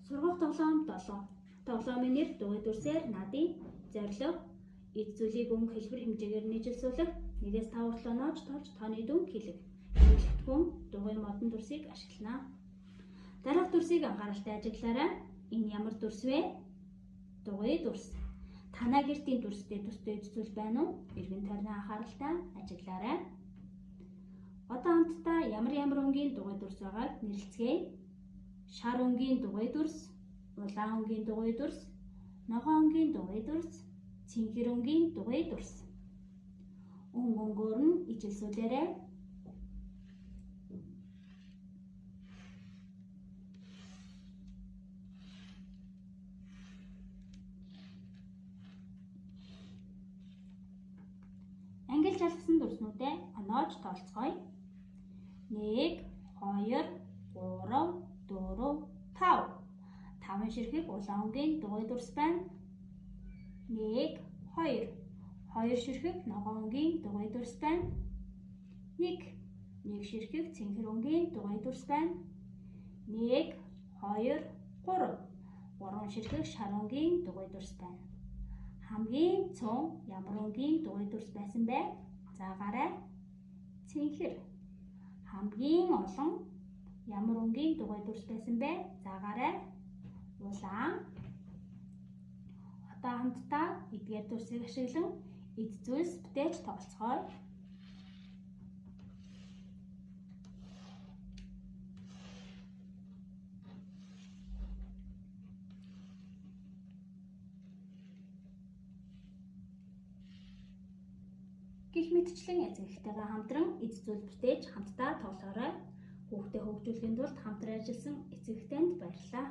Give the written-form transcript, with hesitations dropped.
Сургах тоглоом 7. Тоглоомын нэр дугуй дүрсээр наадын зорилго эд зүйлийг өнгө хэлбэр хэмжээгээр нийжүүлсүүлэх 1-5 хүртэл оноож тоолж тооны дүн хэлэх. Хэлэхдээ дугуй модон дүрсийг ашиглана. Дараах дүрсийг анхааралтай ажиглаарай. Энэ ямар дүрс вэ? Дугуй дүрс. Танай гэртийн дүрстэй төстэй эд зүйл байна уу? Эргэн тойрны анхааралтай ажиглаарай. Одоо хамтдаа ямар өнгийн дугуй дүрс байгааг нэрлэцгээе. Шар өнгийн дугуй дүрс, улаан өнгийн дугуй дүрс, ногоон өнгийн дугуй дүрс, цэнхэр өнгийн дугуй дүрс. Өнгөөр нь ижилсүүлээрэй. Ангилж алгасан дүрснүүдээ оноож тоолцгоё. 1, 2, 3, 4, 5. 5 ширхэг улаан өнгийн дугуй дүрс байна. 1, 2. 2 ширхэг ногоон өнгийн дугуй дүрс байна. 1 ширхэг цэнхэр өнгийн дугуй дүрс байна. 1, 2, 3. 3 ширхэг шар өнгийн дугуй дүрс байна. Хамгийн цөөн ямар өнгийн дугуй дүрс байсан бэ? Заагаарай. Цэнхэр. Хамгийн олон ямар өнгийн дугуй дүрс байсан бэ? Заагаарай. Улаан. Одоо хамтдаа эдгээр дүрсийг ашиглан эд зүйлс бүтээж тоглоцгоё. Гэх мэтчлэн эцэгтэйгээ хамтран эд зүйл бүтээж хамтдаа тоглоорой. Хүүхдээ хөгжүүлэхийн тулд хамтран ажилласан эцэгтэйнд баярлалаа.